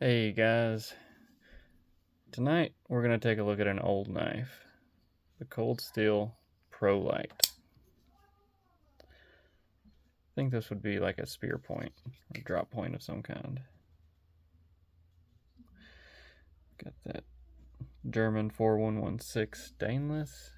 Hey guys, tonight we're going to take a look at an old knife, the Cold Steel Pro Lite. I think this would be like a spear point or drop point of some kind. Got that German 4116 stainless.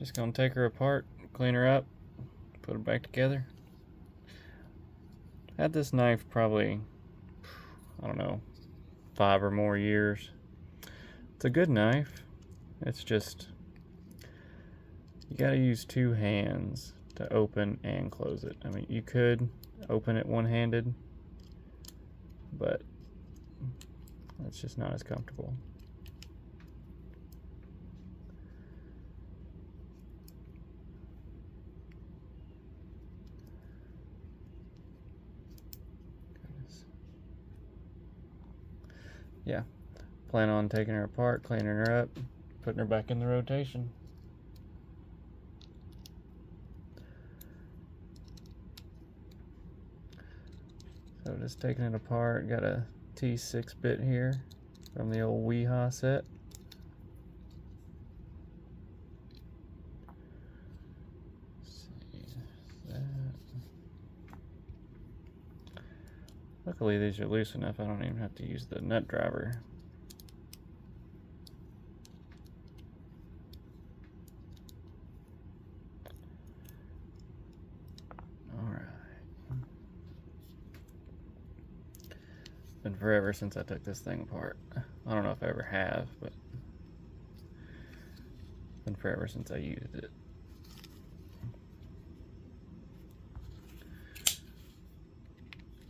Just going to take her apart, clean her up, put her back together. Had this knife probably, I don't know, 5 or more years. It's a good knife. It's just, you gotta use two hands to open and close it. I mean, you could open it one-handed, but it's just not as comfortable. Yeah, plan on taking her apart, cleaning her up, putting her back in the rotation. So just taking it apart, got a T6 bit here from the old Weehaw set. Let's see, that. Luckily these are loose enough I don't even have to use the nut driver. Been forever since I took this thing apart. I don't know if I ever have, but been forever since I used it.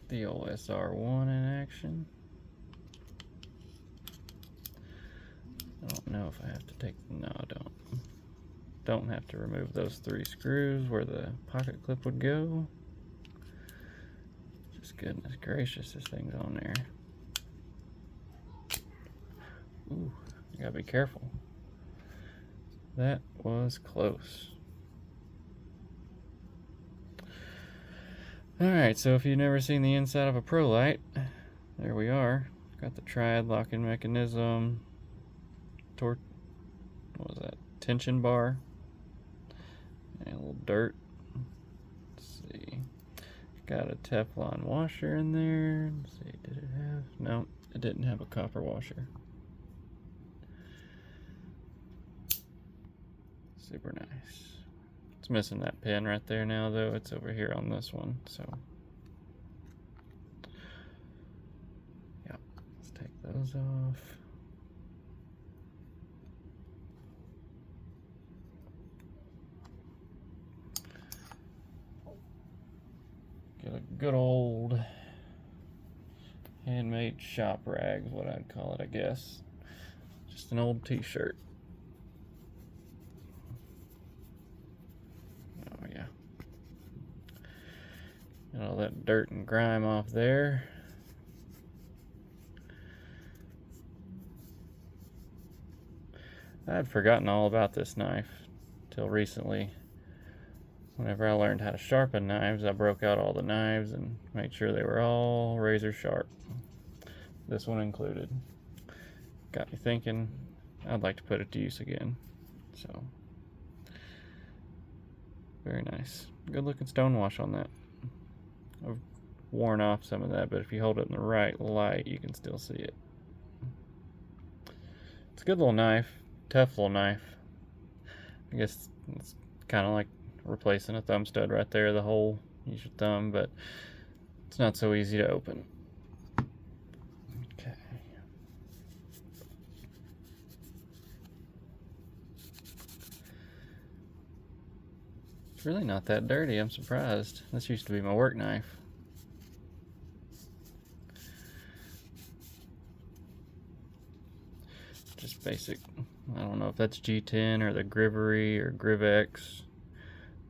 The old SR1 in action. I don't know if I have to take, no I don't. Don't have to remove those 3 screws where the pocket clip would go. Just goodness gracious, this thing's on there. Ooh, you gotta be careful. That was close. Alright, so if you've never seen the inside of a Pro Lite, there we are. Got the triad locking mechanism, what was that? Tension bar, and a little dirt. Let's see. Got a Teflon washer in there. Let's see, did it have? No, it didn't have a copper washer. Super nice. It's missing that pin right there now though. It's over here on this one, so. Yeah, let's take those off. Get a good old handmade shop rag is what I'd call it, I guess. Just an old t-shirt. Oh yeah. Got all that dirt and grime off there. I'd forgotten all about this knife till recently. Whenever I learned how to sharpen knives, I broke out all the knives and made sure they were all razor sharp. This one included. Got me thinking I'd like to put it to use again. So, very nice. Good looking stonewash on that. I've worn off some of that, but if you hold it in the right light, you can still see it. It's a good little knife, tough little knife. I guess it's kind of like replacing a thumb stud right there, the hole, use your thumb, but it's not so easy to open. Okay. It's really not that dirty, I'm surprised. This used to be my work knife. Just basic, I don't know if that's G10 or the Grivery or Grivex.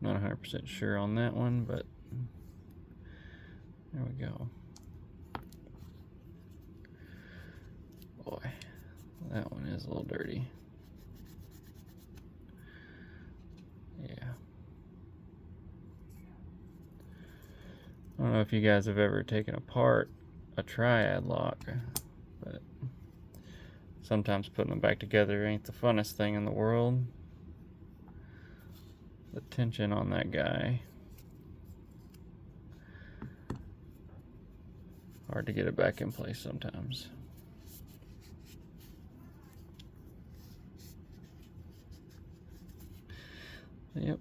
Not 100% sure on that one, but there we go. Boy, that one is a little dirty. Yeah. I don't know if you guys have ever taken apart a triad lock, but sometimes putting them back together ain't the funnest thing in the world. The tension on that guy, hard to get it back in place sometimes. Yep.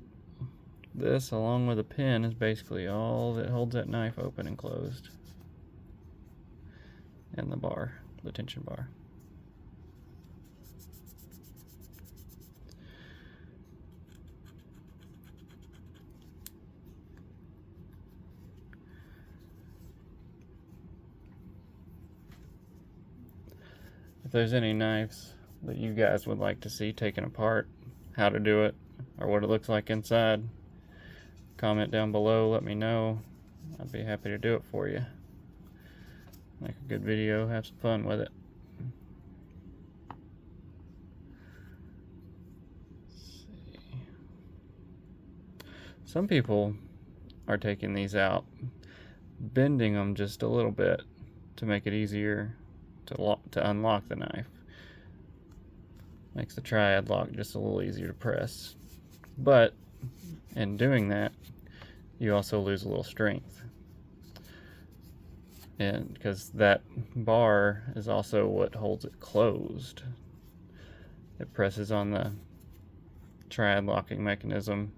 This, along with a pin, is basically all that holds that knife open and closed. And the bar, the tension bar. If there's any knives that you guys would like to see taken apart, how to do it, or what it looks like inside, comment down below, let me know. I'd be happy to do it for you. Make a good video, have some fun with it. Let's see. Some people are taking these out, bending them just a little bit to make it easier to unlock the knife. Makes the triad lock just a little easier to press. But in doing that, you also lose a little strength. And because that bar is also what holds it closed. It presses on the triad locking mechanism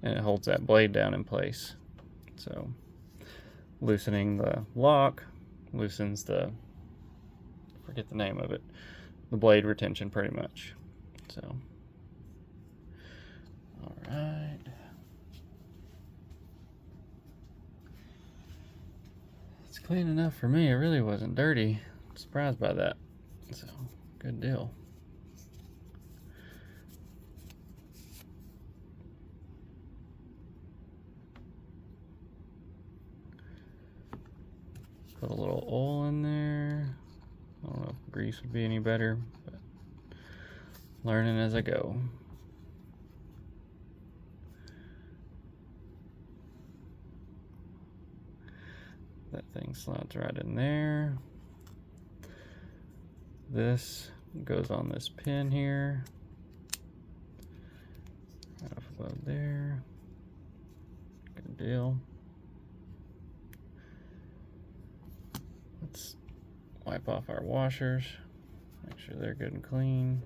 and it holds that blade down in place. So loosening the lock loosens the, forget the name of it, the blade retention pretty much. So, all right. It's clean enough for me. It really wasn't dirty. I'm surprised by that. So, good deal. Put a little oil in there. I don't know if grease would be any better, but learning as I go. That thing slides right in there. This goes on this pin here. Right up above there. Good deal. Let's wipe off our washers, make sure they're good and clean.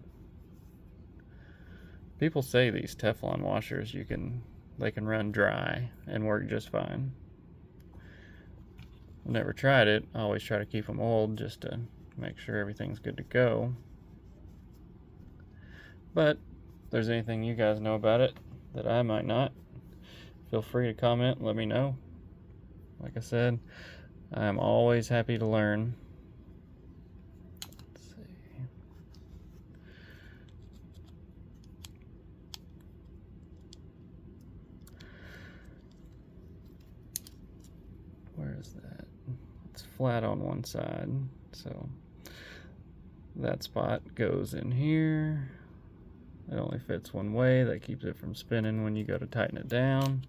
People say these Teflon washers they can run dry and work just fine. I've never tried it. I always try to keep them oiled just to make sure everything's good to go. But if there's anything you guys know about it that I might not, feel free to comment and let me know. Like I said, I'm always happy to learn. Let's see. Where is that? It's flat on one side, so that spot goes in here. It only fits one way. That keeps it from spinning when you go to tighten it down.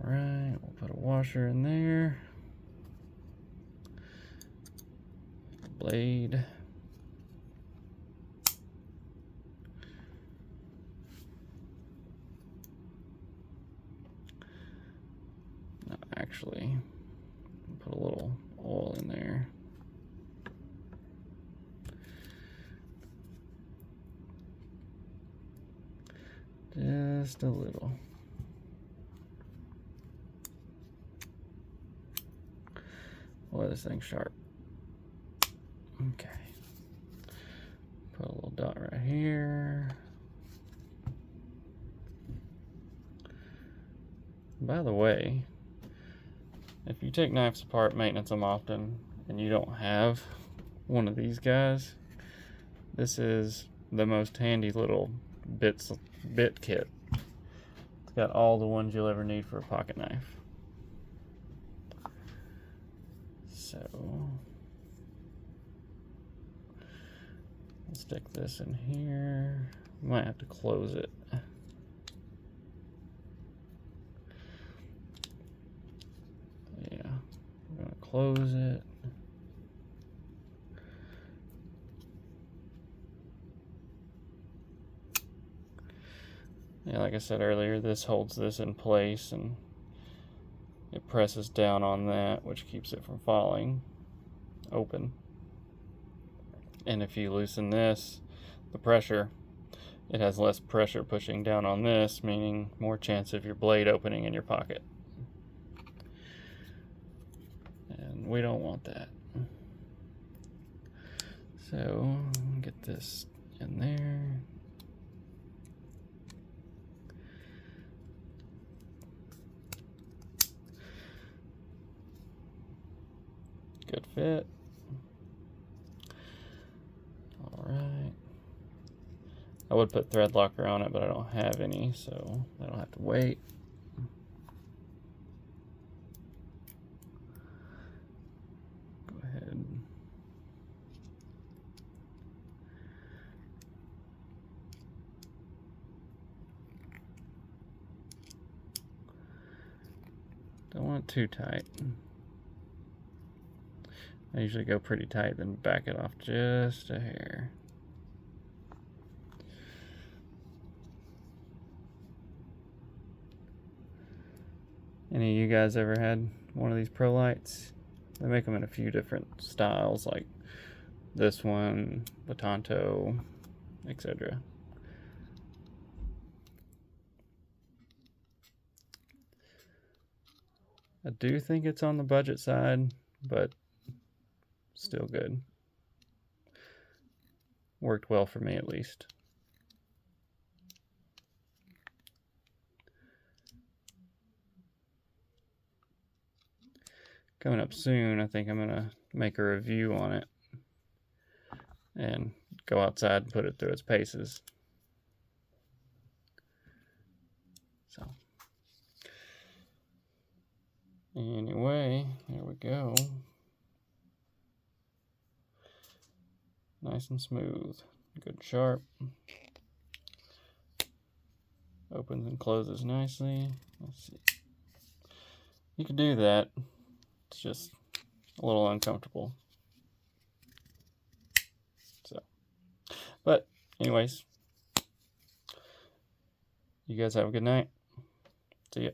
Alright, we'll put a washer in there. Blade. No, actually, put a little oil in there. Just a little. Boy, this thing's sharp. Okay. Put a little dot right here. By the way, if you take knives apart, maintenance them often, and you don't have one of these guys, this is the most handy little bit kit. It's got all the ones you'll ever need for a pocket knife. So let's stick this in here. You might have to close it. Yeah, we're gonna close it. Yeah, like I said earlier, this holds this in place and it presses down on that, which keeps it from falling open. And if you loosen this, the pressure, it has less pressure pushing down on this, meaning more chance of your blade opening in your pocket. And we don't want that. So, get this in there. Good fit. Alright. I would put thread locker on it, but I don't have any, so that'll have to wait. Go ahead. Don't want it too tight. I usually go pretty tight, then back it off just a hair. Any of you guys ever had one of these Pro Lites? They make them in a few different styles, like this one, Batanto, etc. I do think it's on the budget side, but still good. Worked well for me, at least. Coming up soon, I think I'm gonna make a review on it and go outside and put it through its paces. So anyway, there we go. Nice and smooth, good sharp. Opens and closes nicely. Let's see. You can do that. It's just a little uncomfortable. So, but anyways, you guys have a good night. See ya.